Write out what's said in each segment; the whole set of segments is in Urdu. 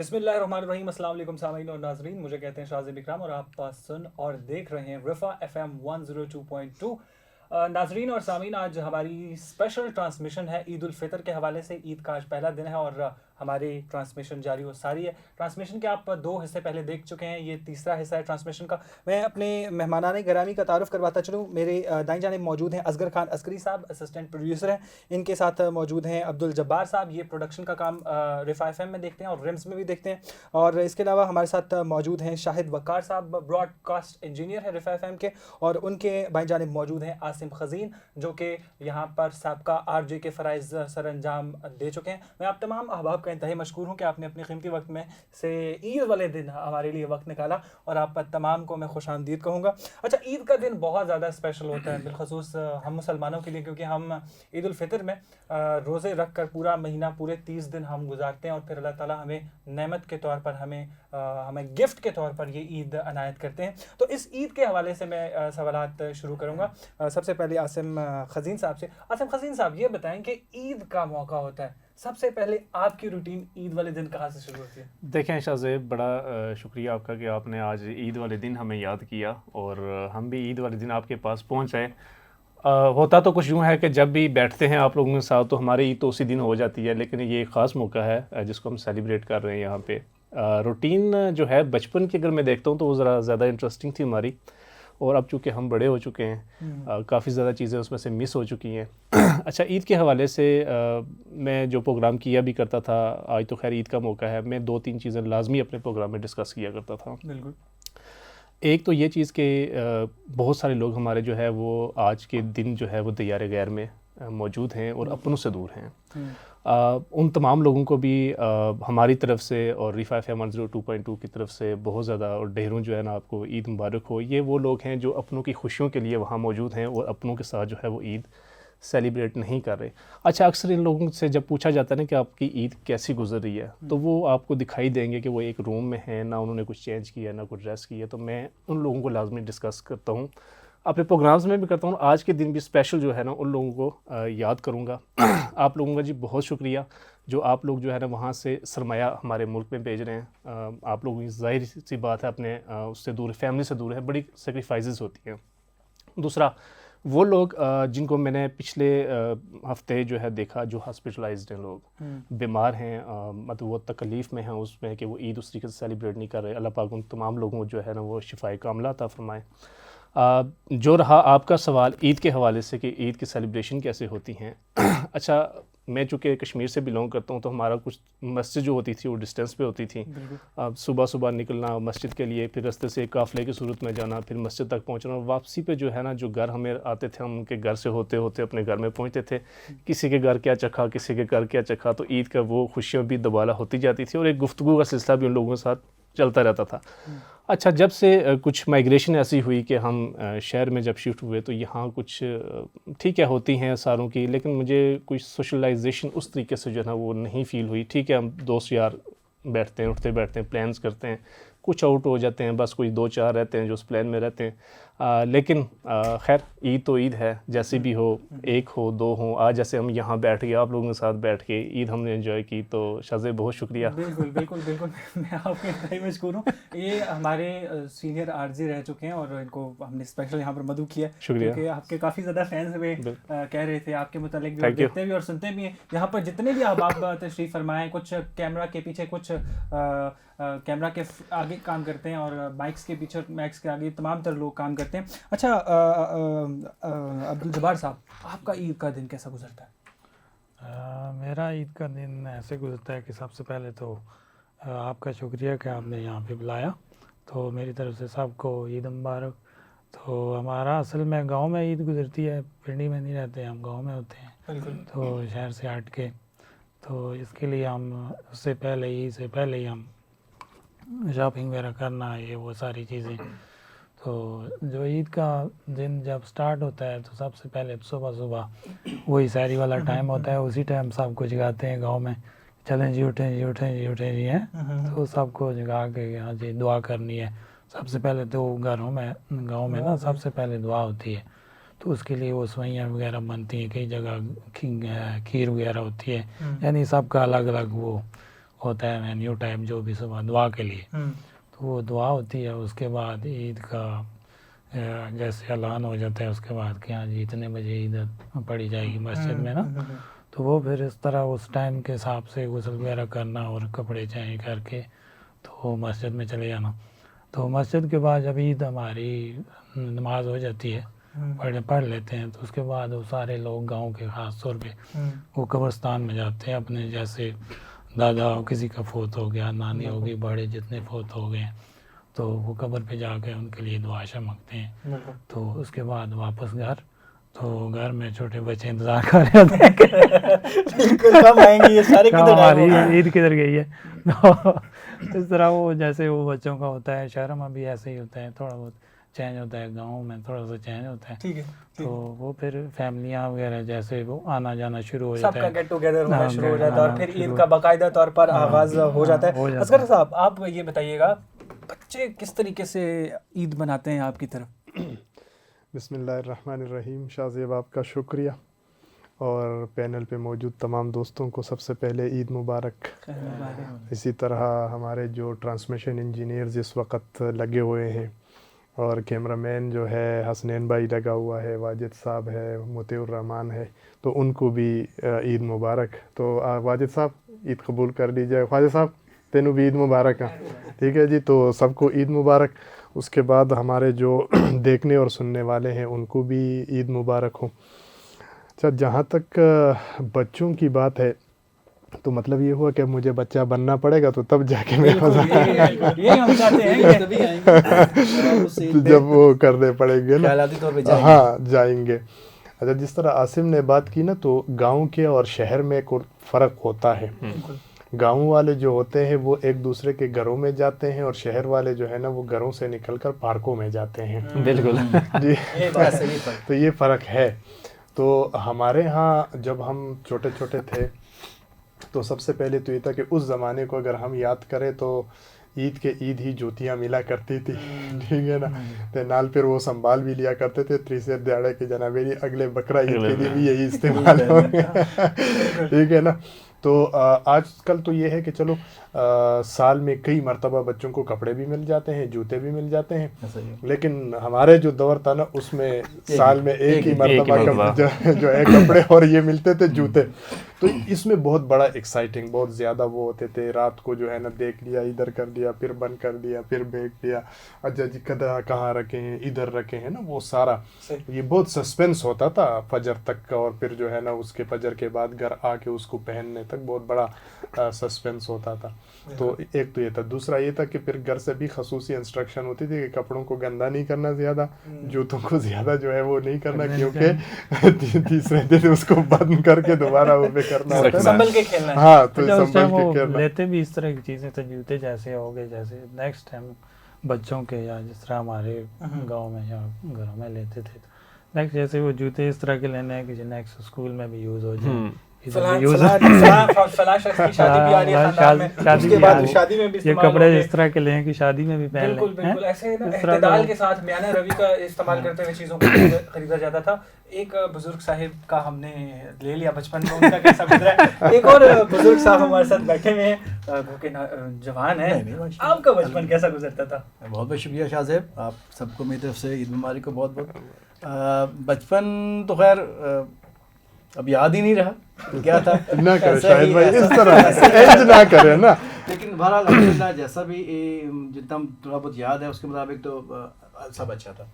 بسم اللہ الرحمن الرحیم. السلام علیکم سامعین اور ناظرین, مجھے کہتے ہیں شاذب اکرام اور آپ سن اور دیکھ رہے ہیں رفا FM 102.2. ناظرین اور سامعین, آج ہماری اسپیشل ٹرانسمیشن ہے عید الفطر کے حوالے سے. عید کا آج پہلا دن ہے اور ہماری ٹرانسمیشن جاری و ساری ہے. ٹرانسمیشن کے آپ 2 حصے پہلے دیکھ چکے ہیں, یہ تیسرا حصہ ہے ٹرانسمیشن کا. میں اپنے مہمانان گرامی کا تعارف کرواتا چلوں. میرے دائیں جانب موجود ہیں اصغر خان عسکری صاحب, اسسٹنٹ پروڈیوسر ہیں. ان کے ساتھ موجود ہیں عبد الجبار صاحب, یہ پروڈکشن کا کام رفا FM میں دیکھتے ہیں اور ریمز میں بھی دیکھتے ہیں. اور اس کے علاوہ ہمارے ساتھ موجود ہیں شاہد وقار صاحب, براڈ کاسٹ انجینئر ہیں رفا FM کے. اور ان کے بائیں جانب موجود ہیں عاصم خزین, جو کہ یہاں پر سابقہ RJ کے فرائض سر انجام دے چکے ہیں. میں آپ تمام احباب کا انتہائی مشکور ہوں کہ آپ نے اپنے قیمتی وقت میں سے عید والے دن ہمارے لیے وقت نکالا, اور آپ تمام کو میں خوش آمدید کہوں گا. اچھا, عید کا دن بہت زیادہ اسپیشل ہوتا ہے, بالخصوص ہم مسلمانوں کے لیے, کیونکہ ہم عید الفطر میں روزے رکھ کر پورا مہینہ, پورے 30 دن ہم گزارتے ہیں, اور پھر اللہ تعالیٰ ہمیں نعمت کے طور پر, ہمیں گفٹ کے طور پر یہ عید عنایت کرتے ہیں. تو اس عید کے حوالے سے میں سوالات شروع کروں گا. سب سے پہلے عاصم خزین صاحب سے. عاصم خزین صاحب, یہ بتائیں کہ عید کا موقع ہوتا ہے, سب سے پہلے آپ کی روٹین عید والے دن کہاں سے شروع ہوتی ہے؟ دیکھیں شاہزیب, بڑا شکریہ آپ کا کہ آپ نے آج عید والے دن ہمیں یاد کیا, اور ہم بھی عید والے دن آپ کے پاس پہنچ آئے. ہوتا تو کچھ یوں ہے کہ جب بھی بیٹھتے ہیں آپ لوگوں کے ساتھ تو ہماری عید تو اسی دن ہو جاتی ہے, لیکن یہ ایک خاص موقع ہے جس کو ہم سیلیبریٹ کر رہے ہیں یہاں پہ. روٹین جو ہے بچپن کی اگر میں دیکھتا ہوں تو وہ ذرا زیادہ انٹرسٹنگ تھی ہماری, اور اب چونکہ ہم بڑے ہو چکے ہیں کافی زیادہ چیزیں اس میں سے مس ہو چکی ہیں. اچھا, عید کے حوالے سے میں جو پروگرام کیا بھی کرتا تھا, آج تو خیر عید کا موقع ہے, میں 2-3 چیزیں لازمی اپنے پروگرام میں ڈسکس کیا کرتا تھا. بالکل. ایک تو یہ چیز کہ بہت سارے لوگ ہمارے جو ہے وہ آج کے دن جو ہے وہ دیار غیر میں موجود ہیں اور اپنوں سے دور ہیں. ان تمام لوگوں کو بھی ہماری طرف سے اور رفا FM 102.2 کی طرف سے بہت زیادہ, اور ڈھیروں جو ہے نا آپ کو عید مبارک ہو. یہ وہ لوگ ہیں جو اپنوں کی خوشیوں کے لیے وہاں موجود ہیں اور اپنوں کے ساتھ جو ہے وہ عید سیلیبریٹ نہیں کر رہے. اچھا, اکثر ان لوگوں سے جب پوچھا جاتا ہے نا کہ آپ کی عید کیسی گزر رہی ہے, تو وہ آپ کو دکھائی دیں گے کہ وہ ایک روم میں ہیں, نہ انہوں نے کچھ چینج کیا, نہ کچھ ڈریس کیا. تو میں ان لوگوں کو لازمی ڈسکس کرتا ہوں, اپنے پروگرامز میں بھی کرتا ہوں. آج کے دن بھی اسپیشل جو ہے نا ان لوگوں کو یاد کروں گا. آپ لوگوں کا جی بہت شکریہ جو آپ لوگ جو ہے نا وہاں سے سرمایہ ہمارے ملک میں بھیج رہے ہیں. آپ لوگوں کی ظاہر سی بات ہے اپنے اس سے دور, فیملی سے دور ہے, بڑی سیکریفائزز ہوتی ہیں. دوسرا, وہ لوگ جن کو میں نے پچھلے ہفتے جو ہے دیکھا, جو ہاسپٹلائزڈ ہیں, لوگ بیمار ہیں, مطلب وہ تکلیف میں ہیں اس میں کہ وہ عید اس طریقے سے سیلیبریٹ نہیں کر رہے. اللہ پاک ان تمام لوگوں کو جو ہے نا وہ شفائے کاملہ عطا فرمائے. جو رہا آپ کا سوال عید کے حوالے سے کہ عید کی سیلیبریشن کیسے ہوتی ہیں. اچھا, میں چونکہ کشمیر سے بلونگ کرتا ہوں تو ہمارا کچھ مسجد جو ہوتی تھی وہ ڈسٹینس پہ ہوتی تھی. صبح صبح نکلنا مسجد کے لیے, پھر رستے سے قافلے کی صورت میں جانا, پھر مسجد تک پہنچنا, اور واپسی پہ جو ہے نا جو گھر ہمیں آتے تھے ہم ان کے گھر سے ہوتے ہوتے اپنے گھر میں پہنچتے تھے. کسی کے گھر کیا چکھا, کسی کے گھر کیا چکھا, تو عید کا وہ خوشیاں بھی دوبالا ہوتی جاتی تھی, اور ایک گفتگو کا سلسلہ بھی ان لوگوں کے ساتھ چلتا رہتا تھا. اچھا, جب سے کچھ مائگریشن ایسی ہوئی کہ ہم شہر میں جب شفٹ ہوئے تو یہاں کچھ ٹھیک ہے ہوتی ہیں ساروں کی, لیکن مجھے کچھ سوشلائزیشن اس طریقے سے جو ہے نا وہ نہیں فیل ہوئی. ٹھیک ہے, ہم دوست یار بیٹھتے ہیں, اٹھتے بیٹھتے ہیں, پلانس کرتے ہیں, کچھ آؤٹ ہو جاتے ہیں, بس کوئی 2-4 رہتے ہیں جو اس پلان میں رہتے ہیں. لیکن خیر عید تو عید ہے, جیسے بھی ہو, 1 ہو 2 ہوں. آج جیسے ہم یہاں بیٹھ کے آپ لوگوں کے ساتھ بیٹھ کے عید ہم نے انجوائے کی, تو شاذیب بہت شکریہ. بالکل بالکل بالکل, میں آپ کے انتہائی مشکور ہوں. یہ ہمارے سینئر RJ رہ چکے ہیں, اور ان کو ہم نے اسپیشل یہاں پر مدعو کیا ہے, کیونکہ آپ کے کافی زیادہ فینس ہوئے کہہ رہے تھے آپ کے متعلق بھی, دیکھتے بھی اور سنتے بھی ہیں. یہاں پر جتنے بھی احباب تشریف فرمائیں, کچھ کیمرہ کے پیچھے, کچھ کیمرہ کے آگے کام کرتے ہیں, اور مائکس کے پیچھے, مائکس کے آگے تمام تر لوگ کام کرتے ہیں. اچھا عبد الجبار صاحب, آپ کا عید کا دن کیسا گزرتا ہے؟ میرا عید کا دن ایسے گزرتا ہے کہ سب سے پہلے تو آپ کا شکریہ کہ آپ نے یہاں پہ بلایا, تو میری طرف سے سب کو عید مبارک. تو ہمارا اصل میں گاؤں میں عید گزرتی ہے, پنڈی میں نہیں رہتے, ہم گاؤں میں ہوتے ہیں, تو شہر سے ہٹ کے. تو اس کے لیے ہم اس سے پہلے عید سے پہلے ہی ہم شاپنگ وغیرہ کرنا, یہ وہ ساری چیزیں. تو جو عید کا دن جب سٹارٹ ہوتا ہے تو سب سے پہلے صبح وہی سحری والا ٹائم ہوتا ہے, اسی ٹائم سب کو جگاتے ہیں گاؤں میں, چلیں جی اٹھیں جی اٹھیں جی اٹھیں جی ہیں. تو سب کو جگا کے ہاں جی دعا کرنی ہے. سب سے پہلے تو گھروں میں گاؤں میں نا سب سے پہلے دعا ہوتی ہے, تو اس کے لیے وہ سوئیاں وغیرہ بنتی ہیں, کئی جگہ کھیر وغیرہ ہوتی ہے, یعنی سب کا الگ الگ وہ ہوتا ہے نیو ٹائم جو بھی صبح دعا کے لیے، تو وہ دعا ہوتی ہے. اس کے بعد عید کا جیسے اعلان ہو جاتا ہے اس کے بعد کہ ہاں جی اتنے بجے عید پڑھی جائے گی مسجد میں نا، تو وہ پھر اس طرح اس ٹائم کے حساب سے غسل وغیرہ کرنا اور کپڑے چینج کر کے تو مسجد میں چلے جانا. تو مسجد کے بعد جب عید ہماری نماز ہو جاتی ہے پڑھ لیتے ہیں، تو اس کے بعد وہ سارے لوگ گاؤں کے خاص طور پہ وہ قبرستان میں جاتے ہیں اپنے، جیسے دادا کسی کا فوت ہو گیا، نانی ہوگی، بڑے جتنے فوت ہو گئے تو وہ قبر پہ جا کے ان کے لیے دعا مانگتے ہیں. تو اس کے بعد واپس گھر، تو گھر میں چھوٹے بچے انتظار کر رہے ہوتے ہیں کہ کب آئیں گے یہ سارے، کب ہماری عید کدھر گئی ہے. تو اس طرح وہ جیسے وہ بچوں کا ہوتا ہے، شہروں میں بھی ایسے ہی ہوتا ہے، تھوڑا بہت چینج ہوتا ہے، گاؤں میں تھوڑا سا چینج ہوتا ہے. تو وہ پھر فیملیاں وغیرہ جیسے وہ آنا جانا شروع ہو جاتا ہے، سب کا گیٹ ٹوگیدر ہونا شروع ہو جاتا ہے اور پھر عید کا باقاعدہ طور پر آغاز ہو جاتا ہے. اصغر صاحب آپ یہ بتائیے گا بچے کس طریقے سے عید مناتے ہیں آپ کی طرف؟ بسم اللہ الرحمن الرحیم. شاہ زیب آپ کا شکریہ، اور پینل پہ موجود تمام دوستوں کو سب سے پہلے عید مبارک. اسی طرح ہمارے جو ٹرانسمیشن انجینئرز اس وقت لگے ہوئے ہیں، اور کیمرہ مین جو ہے حسنین بھائی لگا ہوا ہے، واجد صاحب ہے، مطیع الرحمان ہے، تو ان کو بھی عید مبارک. تو واجد صاحب عید قبول کر لیجیے. خواجہ صاحب تینوں بھی عید مبارک ہے. ٹھیک ہے جی، تو سب کو عید مبارک. اس کے بعد ہمارے جو دیکھنے اور سننے والے ہیں ان کو بھی عید مبارک ہو. اچھا، جہاں تک بچوں کی بات ہے تو مطلب یہ ہوا کہ مجھے بچہ بننا پڑے گا تو تب جا کے میرے پاس جب وہ کرنے پڑیں گے نا، ہاں جائیں گے. اچھا، جس طرح عاصم نے بات کی نا، تو گاؤں کے اور شہر میں فرق ہوتا ہے. گاؤں والے جو ہوتے ہیں وہ ایک دوسرے کے گھروں میں جاتے ہیں، اور شہر والے جو ہے نا وہ گھروں سے نکل کر پارکوں میں جاتے ہیں. بالکل جی، تو یہ فرق ہے. تو ہمارے ہاں جب ہم چھوٹے چھوٹے تھے تو سب سے پہلے تو یہ تھا کہ اس زمانے کو اگر ہم یاد کریں تو عید کے عید ہی جوتیاں ملا کرتی تھی. ٹھیک ہے نا، تو نال پھر وہ سنبھال بھی لیا کرتے تھے تیسرے دیہڑے کے جنابیری اگلے بقرہ عید کے لیے بھی یہی استعمال ہو گیا. ٹھیک ہے نا. تو آج کل تو یہ ہے کہ چلو سال میں کئی مرتبہ بچوں کو کپڑے بھی مل جاتے ہیں، جوتے بھی مل جاتے ہیں، لیکن ہمارے جو دور تھا نا اس میں سال میں ایک ہی مرتبہ جو ہے کپڑے اور یہ ملتے تھے جوتے. تو اس میں بہت بڑا ایکسائٹنگ، بہت زیادہ وہ ہوتے تھے. رات کو جو ہے نا دیکھ لیا، ادھر کر دیا، پھر بند کر دیا، پھر بیٹھ لیا، اچھا جی کہاں رکھے ہیں، ادھر رکھے ہیں نا، وہ سارا یہ بہت سسپینس ہوتا تھا فجر تک. اور پھر جو ہے نا اس کے فجر کے بعد گھر آ کے اس کو پہننے تک بہت بڑا سسپینس ہوتا تھا. تو ایک تو یہ تھا. دوسرا یہ تھا کہ پھر گھر سے بھی خصوصی انسٹرکشن ہوتی تھی کہ کپڑوں کو گندا نہیں کرنا، زیادہ جوتوں کو زیادہ جو ہے وہ نہیں کرنا، کیونکہ تیسرے دن اس کو بند کر کے دوبارہ وہ پہ کرنا ہوتا ہے. سنبھل کے کھیلنا ہے. ہاں، تو اس ٹائم سنبھل وہ کے کھیلنا. لیتے بھی اس طرح کی چیزیں تھے، جوتے جیسے ہو گئے جیسے نیکسٹ ٹائم بچوں کے، یا جس طرح ہمارے گاؤں میں یا گھروں میں لیتے تھے، نیکسٹ جیسے وہ جوتے اس طرح کے لینے ہیں کہ نیکسٹ اسکول میں بھی یوز ہو جائے. یہ کپڑے اس طرح کے لیں کہ شادی میں بھی پہن لیں. بالکل ایسے اعتدال کے ساتھ میانہ روی کا استعمال کرتے ہوئے چیزوں کو خریدا جاتا تھا. ایک بزرگ صاحب کا ہم نے لے لیا بچپن میں، ان کا کیسا گزرا ہے. ایک اور بزرگ صاحب ہمارے ساتھ بیٹھے ہوئے ہیں، وہ کہ جوان ہیں. آپ کا بچپن کیسا گزرتا تھا؟ بہت بہت شکریہ شاہ زیب، آپ سب کو میری طرف سے عید مبارک کو بہت بہت. بچپن تو خیر اب یاد ہی نہیں رہا کیا تھا. نہ کرے شاہد بھائی اس طرح اینج نہ کرے نا. لیکن بہرحال الحمدللہ جیسا بھی جتنا تھوڑا بہت یاد ہے اس کے مطابق تو سب اچھا تھا.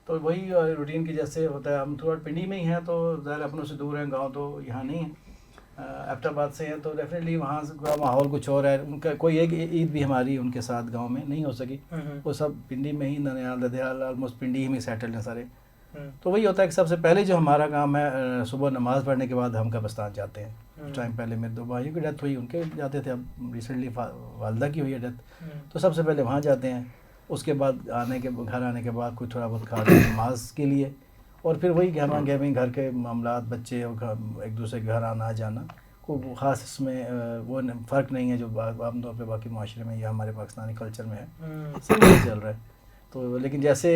تو وہی روٹین کی جیسے ہوتا ہے. ہم تھوڑا پنڈی میں ہی ہیں تو ظاہر اپنوں سے دور ہیں، گاؤں تو یہاں نہیں ہے، ایبٹ آباد سے ہیں، تو ڈیفینیٹلی وہاں کا ماحول کچھ اور ہے. ان کا کوئی ایک عید بھی ہماری ان کے ساتھ گاؤں میں نہیں ہو سکی. وہ سب پنڈی میں ہی، ننیال ددیال آلموسٹ پنڈی ہی میں سیٹلڈ ہیں سارے. تو وہی ہوتا ہے کہ سب سے پہلے جو ہمارا کام ہے، صبح نماز پڑھنے کے بعد ہم قبرستان جاتے ہیں. اس ٹائم پہلے میرے 2 بھائیوں کی ڈیتھ ہوئی، ان کے جاتے تھے. اب ریسنٹلی والدہ کی ہوئی ہے ڈیتھ، تو سب سے پہلے وہاں جاتے ہیں. اس کے بعد گھر آنے کے بعد کچھ تھوڑا بہت کھاتے ہیں نماز کے لیے، اور پھر وہی گیمنگ گھر کے معاملات، بچے ایک دوسرے کے گھر آنا جانا. کوئی خاص اس میں وہ فرق نہیں ہے جو عام طور پہ باقی معاشرے میں یا ہمارے پاکستانی کلچر میں ہے، سب چل رہا ہے. تو لیکن جیسے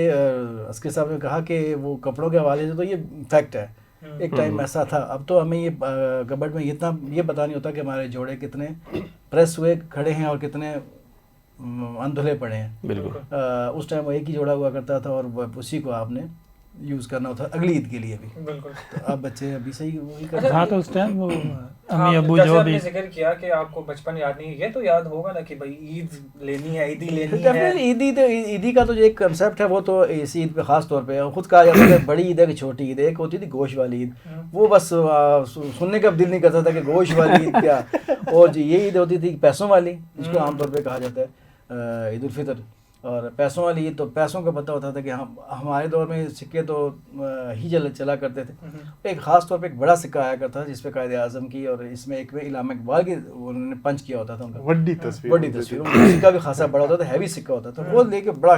عسکر صاحب نے کہا کہ وہ کپڑوں کے حوالے سے تو یہ فیکٹ ہے ایک ٹائم ایسا تھا. اب تو ہمیں یہ کبڈ میں اتنا یہ پتہ نہیں ہوتا کہ ہمارے جوڑے کتنے پریس ہوئے کھڑے ہیں اور کتنے اندھلے پڑے ہیں. بالکل اس ٹائم وہ ایک ہی جوڑا ہوا کرتا تھا اور اسی کو آپ نے یوز کرنا ہوتا اگلی عید کے لیے بھی. بالکل. تو اب بچے ابھی صحیح وہی کرتے ہاں ہیں. تو اس ٹائم وہ امی ابو جیسے جو آپ بھی نے ذکر کیا کہ آپ کو بچپن یاد نہیں ہے, یہ تو یاد ہوگا نا کہ بھائی عید لینی ہے, عیدی لینی ہے. عیدی کا تو جو ایک کنسیپٹ ہے وہ تو اس عید پہ خاص طور پہ خود کہا جاتا ہے بڑی عید ہے کہ چھوٹی عید ہے. ایک ہوتی تھی گوشت والی عید, وہ بس سننے کا دل نہیں کرتا تھا کہ گوشت والی عید کیا. اور جو یہ عید ہوتی تھی پیسوں والی, جس کو عام طور پہ کہا جاتا ہے عید الفطر. اور پیسوں والی عید تو پیسوں کا پتہ ہوتا تھا کہ ہمارے دور میں سکے تو ہی چلا کرتے تھے. ایک خاص طور پہ ایک بڑا سکہ آیا کرتا تھا جس پہ قائد اعظم کی اور اس میں ایک علامہ اقبال کی انہوں نے پنچ کیا ہوتا تھا ان کا بڑی تصویر سکہ بھی خاصا بڑا ہوتا تھا, ہیوی سکہ ہوتا تھا. وہ لے کے بڑا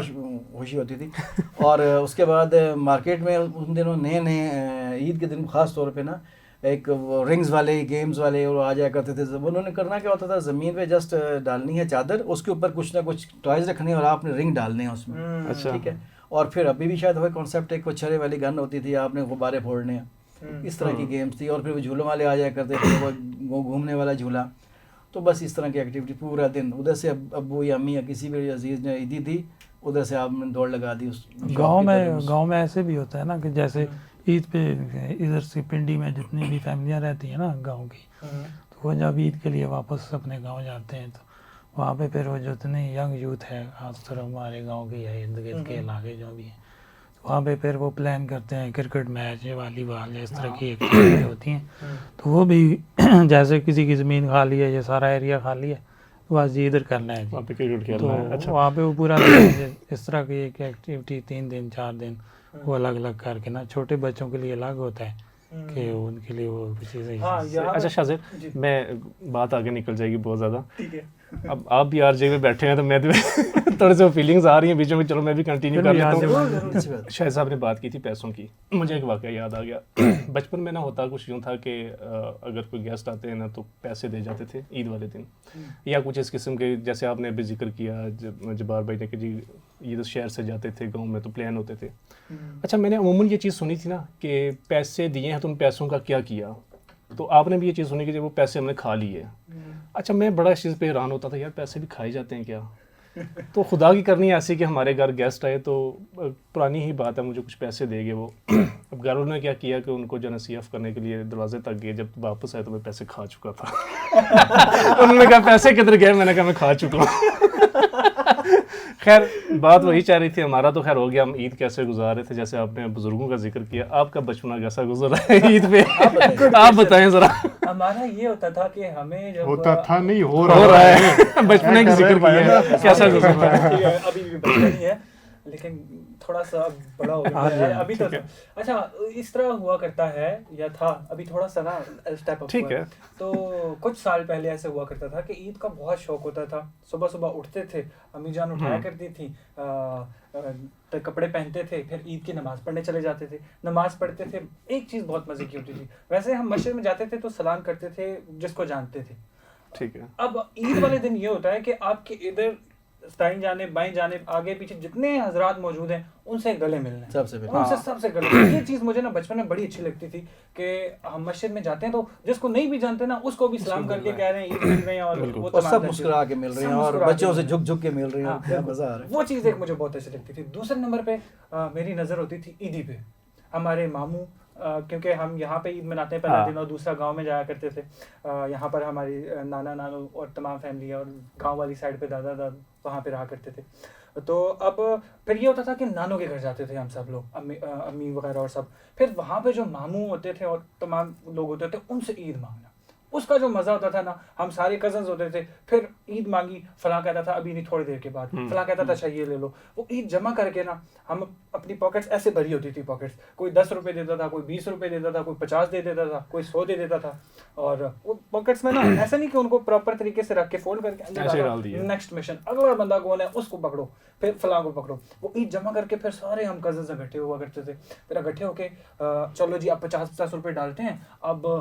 خوشی ہوتی تھی. اور اس کے بعد مارکیٹ میں ان دنوں نئے عید کے دن خاص طور پہ نا ایک رنگز والے گیمز والے وہ آ جایا کرتے تھے. انہوں نے کرنا کیا ہوتا تھا, زمین پہ جسٹ ڈالنی ہے چادر, اس کے اوپر کچھ نہ کچھ ٹوائز رکھنے اور آپ نے رنگ ڈالنے ہیں اس میں. اچھا ٹھیک ہے. اور پھر ابھی بھی شاید وہ کانسیپٹ ایک چھرے والی گن ہوتی تھی, آپ نے غبارے پھوڑنے ہیں, اس طرح کی گیمز تھی. اور پھر وہ جھولوں والے آ جایا کرتے تھے, وہ گھومنے والا جھولا. تو بس اس طرح کی ایکٹیویٹی پورا دن ادھر سے ابو یا امی یا کسی بھی عزیز نے عیدی دی, ادھر سے آپ نے دوڑ لگا دی. گاؤں میں ایسے بھی ہوتا ہے نا کہ جیسے عید پہ ادھر سے پنڈی میں جتنی بھی فیملیاں رہتی ہیں نا گاؤں کی, تو وہ جب عید کے لیے واپس اپنے گاؤں جاتے ہیں تو وہاں پہ پھر وہ جتنے ینگ یوتھ ہے خاص طور ہمارے گاؤں کے یا ارد گرد کے علاقے جو بھی ہیں, وہاں پہ پھر وہ پلان کرتے ہیں کرکٹ میچ یا والی بال یا اس طرح کی ایکٹیویٹی ہوتی ہیں. تو وہ بھی جیسے کسی کی زمین خالی ہے یا سارا ایریا خالی ہے, بس جی ادھر کرنا ہے جی, تو وہاں پہ وہ پورا اس طرح کی ایک ایکٹیویٹی 3 دن 4 دن وہ الگ الگ کر کے نا, چھوٹے بچوں کے لیے الگ ہوتا ہے کہ ان کے لیے وہ چیزیں. اچھا شاذیب, میں بات آگے نکل جائے گی بہت زیادہ. اب آپ بھی آر جے میں بیٹھے ہیں تو میں تھوڑے سے فیلنگز آ رہی ہیں بیچوں میں, چلو میں بھی کنٹینیو کر لیتا ہوں. شاہد صاحب نے بات کی تھی پیسوں کی, مجھے ایک واقعہ یاد آ گیا. بچپن میں نہ ہوتا کچھ یوں تھا کہ اگر کوئی گیسٹ آتے ہیں نا تو پیسے دے جاتے تھے عید والے دن, یا کچھ اس قسم کے جیسے آپ نے ابھی ذکر کیا جبار بھائی نے کہ جی عید شہر سے جاتے تھے گاؤں میں تو پلان ہوتے تھے. اچھا میں نے عموماً یہ چیز سنی تھی نا کہ پیسے دیے ہیں تو ان پیسوں کا کیا کیا, تو آپ نے بھی یہ چیز سنی کہ جب وہ پیسے ہم نے کھا لیے. اچھا میں بڑا اس چیز پہ حیران ہوتا تھا, یار پیسے بھی کھائے جاتے ہیں کیا؟ تو خدا کی کرنی ایسی کہ ہمارے گھر گیسٹ آئے تو پرانی ہی بات ہے, مجھے کچھ پیسے دے گئے وہ. اب گھر نے کیا کیا کہ ان کو جو نصیحت کرنے کے لیے دروازے تک گئے, جب واپس آئے تو میں پیسے کھا چکا تھا. انہوں نے کہا پیسے کدھر گئے, میں نے کہا میں کھا چکا ہوں. خیر بات وہی چاہ رہی تھی, ہمارا تو خیر ہو گیا, ہم عید کیسے گزار رہے تھے, جیسے آپ نے بزرگوں کا ذکر کیا, آپ کا بچپنا کیسا گزر رہا ہے عید پہ, آپ بتائیں ذرا. ہمارا یہ ہوتا تھا کہ ہمیں جب ہوتا تھا نہیں ہو رہا ہے, بچپنے کا ذکر کیا ہے, کیسا گزر رہا ہے. ابھی بھی بچپن ہی ہے لیکن تھوڑا سا بڑا ہو گیا ہے ابھی تو. اچھا اس طرح ہوا کرتا ہے یا تھا, ابھی تھوڑا سا نا اسٹیپ اپ ٹھیک ہے. تو کچھ سال پہلے ایسے ہوا کرتا تھا کہ عید کا بہت شوق ہوتا تھا. صبح صبح اٹھتے تھے, امی جان اٹھایا کرتی تھی, کپڑے پہنتے تھے, پھر عید کی نماز پڑھنے چلے جاتے تھے. نماز پڑھتے تھے, ایک چیز بہت مزے کی ہوتی تھی, ویسے ہم مسجد میں جاتے تھے تو سلام کرتے تھے جس کو جانتے تھے. ٹھیک ہے. اب عید والے دن یہ ہوتا ہے کہ آپ کے ادھر دائیں جانب بائیں جانب آگے پیچھے جتنے حضرات موجود ہیں ان سے گلے ملنے, سب سے گلے ملنے. یہ چیز مجھے نا بچپن میں بڑی اچھی لگتی تھی کہ ہم مسجد میں جاتے ہیں تو جس کو نہیں بھی جانتے نا اس کو بھی سلام کر کے کہہ رہے ہیں عید مل رہے ہیں, اور وہ سب مسکرا کے مل رہے ہیں اور بچوں سے جھک جھک کے مل رہے ہیں. کیا مزہ آ رہا ہے. وہ چیز ایک مجھے بہت اچھی لگتی تھی. دوسرے نمبر پہ میری نظر ہوتی تھی عیدی پہ. ہمارے ماموں, کیونکہ ہم یہاں پہ عید مناتے ہیں پہلا دن اور دوسرا گاؤں میں جایا کرتے تھے. یہاں پر ہماری نانا نانو اور تمام فیملی ہے, اور گاؤں والی سائڈ پہ دادا داد وہاں پہ رہا کرتے تھے. تو اب پھر یہ ہوتا تھا کہ نانوں کے گھر جاتے تھے ہم سب لوگ, امی وغیرہ اور سب. پھر وہاں پہ جو ماموں ہوتے تھے اور تمام لوگ ہوتے تھے ان سے عید مانگنا, اس کا جو مزہ ہوتا تھا نا, ہم سارے کزنز ہوتے تھے, پھر عید مانگی, فلاں کہتا تھا ابھی نہیں تھوڑی دیر کے بعد, فلاں کہتا تھا اچھا یہ لے لو. وہ عید جمع کر کے نا ہم اپنی پاکٹس ایسے بھری ہوتی تھی پاکٹس, کوئی 10 روپے دیتا تھا, کوئی 20 روپے دیتا تھا, کوئی 50 دے دیتا تھا, کوئی 100 دے دیتا تھا. اور وہ پاکٹس میں نا ایسا نہیں کہ ان کو پراپر طریقے سے رکھ کے فولڈ کر کے نیکسٹ مشن, اگلا بندہ کون ہے اس کو پکڑو, پھر فلاں کو پکڑو. وہ عید جمع کر کے پھر سارے ہم کزنز اکٹھے ہوا کرتے تھے. پھر اکٹھے ہو کے چلو جی اب 50 روپے ڈالتے ہیں, اب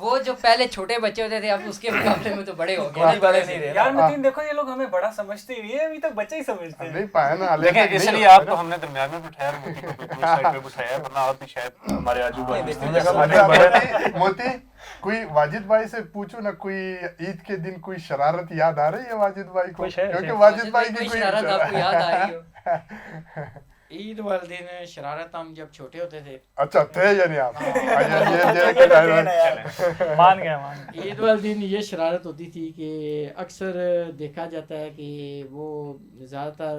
وہ جو پہلے چھوٹے بچے ہوتے تھے اب اس کے مقابلے میں تو بڑے ہو گئے. بہت بڑے نہیں رہے. یار متین دیکھو یہ لوگ ہمیں بڑا سمجھتے ہی نہیں ہے, ابھی تک بچے ہی سمجھتے ہیں. نہیں پایا نا دیکھیں اس لیے آپ کو ہم نے درمیان میں بٹھایا, موتی کو بالکل سائڈ پہ بٹھایا, ورنہ آپ بھی شاید ہمارے آجو باجو. موتی کوئی واجد بھائی سے پوچھو نا, کوئی عید کے دن کوئی شرارت یاد آ رہی ہے واجد بھائی کو, کیونکہ واجد بھائی کی کوئی شرارت آپ کو یاد آ رہی ہو؟ عید والے دن شرارت ہم جب چھوٹے ہوتے تھے. اچھا تھے یعنی آپ مان گیا. عید والے دن یہ شرارت ہوتی تھی کہ اکثر دیکھا جاتا ہے کہ وہ زیادہ تر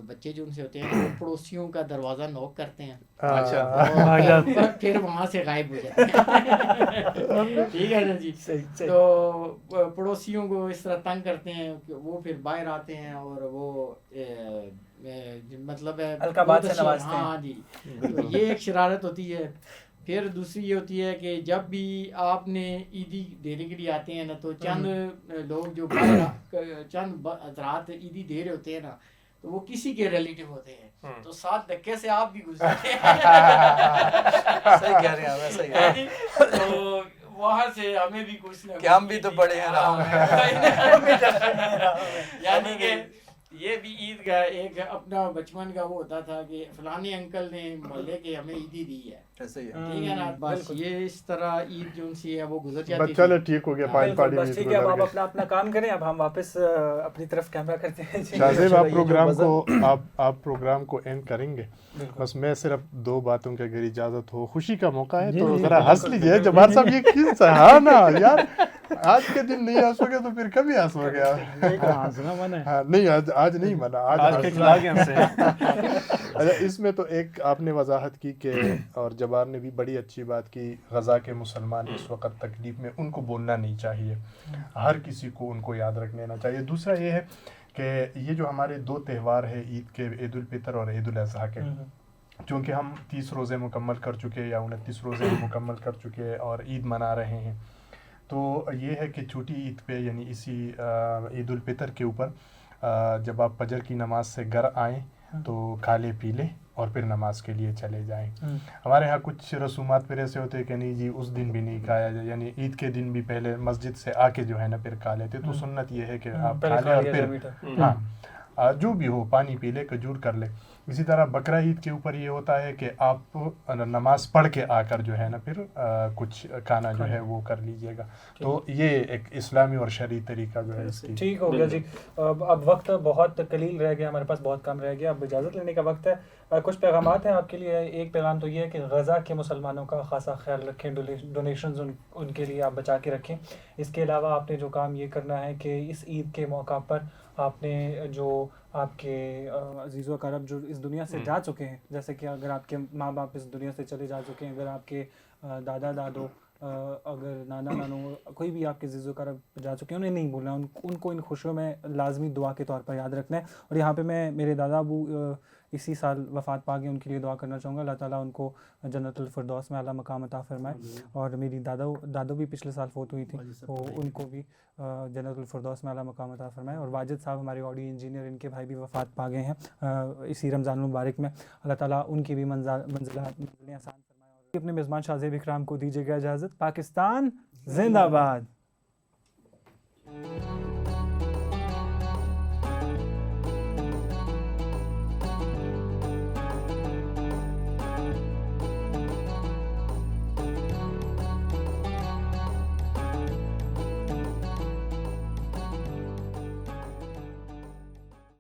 بچے جو ان سے ہوتے ہیں وہ پڑوسیوں کا دروازہ نوک کرتے ہیں, اور پھر وہاں سے غائب ہو جاتے ہیں. ٹھیک ہے نا جی. تو پڑوسیوں کو اس طرح تنگ کرتے ہیں کہ وہ پھر باہر آتے ہیں اور وہ مطلب ہے القابات سے نوازتے ہیں. ہاں جی, تو یہ ایک شرارت ہوتی ہے. پھر دوسری یہ ہوتی ہے کہ جب بھی آپ نے عیدی دینے کے لیے آتے ہیں نا, تو چند لوگ جو چند حضرات عیدی دے رہے ہوتے ہیں نا, تو وہ کسی کے ریلیٹیو ہوتے ہیں, تو 7 دھکے سے آپ بھی گزرتے ہیں. صحیح کہہ رہے ہیں, ویسا ہی ہے. تو وہاں سے ہمیں بھی کچھ نہ کہ ہم بھی تو بڑے ہیں راہ میں. یعنی کہ یہ بھی عید کا ایک اپنا بچپن کا وہ ہوتا تھا کہ فلانے انکل نے محلے کے ہمیں عیدی دی ہے. ایسا ہی ہے. ٹھیک ہے نا, بس یہ اس طرح عید جو سی ہے وہ گزر جاتی بس چلو ٹھیک ہو گیا, پارٹی بس ٹھیک ہے, اب آپ اپنا کام کریں, اب ہم واپس اپنی طرف کیمرہ کرتے ہیں. شاہزیب آپ پروگرام کو اینڈ کریں گے, بس میں صرف 2 باتوں کی اگر اجازت ہو, خوشی کا موقع ہے تو ذرا ہنس لیجیے. جبار صاحب یہ کس ہاں نا یار, آج کے دن نہیں ہنسو گے تو پھر کبھی ہنسو گے. نہیں آج نہیں منا, آج اس میں تو ایک آپ نے وضاحت کی کہ, اور جبار نے بھی بڑی اچھی بات کی, غزہ کے مسلمان اس وقت تکلیف میں, ان کو بولنا نہیں چاہیے, ہر کسی کو ان کو یاد رکھ لینا چاہیے. دوسرا یہ ہے کہ یہ جو ہمارے 2 تہوار ہیں عید کے, عید الفطر اور عید الاضحیٰ کے, چونکہ ہم 30 روزے مکمل کر چکے یا 29 روزے مکمل کر چکے اور عید منا رہے ہیں, تو یہ ہے کہ چھوٹی عید پہ یعنی اسی عید الفطر کے اوپر جب آپ فجر کی نماز سے گھر آئیں تو کھا لے پی لیں اور پھر نماز کے لیے چلے جائیں. ہمارے ہاں کچھ رسومات پھر ایسے ہوتے ہیں کہ نہیں جی اس دن بھی نہیں کھایا جائے, یعنی عید کے دن بھی پہلے مسجد سے آ کے جو ہے نا پھر کھا لیتے. تو سنت یہ ہے کہ آپ کھا لیں اور پھر ہاں جو بھی ہو پانی پی لے, کھجور کر لے. اسی طرح بقرہ عید کے اوپر یہ ہوتا ہے کہ آپ نماز پڑھ کے آ کر جو ہے نا پھر کچھ کھانا جو ہے وہ کر لیجئے گا. تو یہ ایک اسلامی اور شرعی طریقہ جو ہے اس کی. ٹھیک ہو گیا جی. اب وقت بہت قلیل رہ گیا ہمارے پاس, بہت کم رہ گیا, اب اجازت لینے کا وقت ہے. کچھ پیغامات ہیں آپ کے لیے. ایک پیغام تو یہ ہے کہ غزہ کے مسلمانوں کا خاصا خیال رکھیں, ڈونیشنز ان کے لیے آپ بچا کے رکھیں. اس کے علاوہ آپ نے جو کام یہ کرنا ہے کہ اس عید کے موقع پر آپ نے جو آپ کے عزیز و اقارب جو اس دنیا سے جا چکے ہیں, جیسے کہ اگر آپ کے ماں باپ اس دنیا سے چلے جا چکے ہیں, اگر آپ کے دادا دادو, اگر نانا نانو, کوئی بھی آپ کے عزیز و اقارب جا چکے ہیں, انہیں نہیں بھولنا, ان کو ان خوشیوں میں لازمی دعا کے طور پر یاد رکھنا ہے. اور یہاں پہ میں میرے دادا ابو اسی سال وفات پا گئے, ان کے لیے دعا کرنا چاہوں گا, اللہ تعالیٰ ان کو جنت الفردوس میں اعلیٰ مقام عطا فرمائے. اور میری دادو بھی پچھلے سال فوت ہوئی تھی, تو ان کو بھی جنت الفردوس میں اعلیٰ مقام عطا فرمائے. اور واجد صاحب ہمارے آڈیو انجینئر, ان کے بھائی بھی وفات پا گئے ہیں اسی رمضان المبارک میں, اللہ تعالیٰ ان کی بھی منزلیں آسان فرمائے. اور اپنے میزبان شاہزیب اکرام کو دیجیے گا اجازت. پاکستان زندہ باد.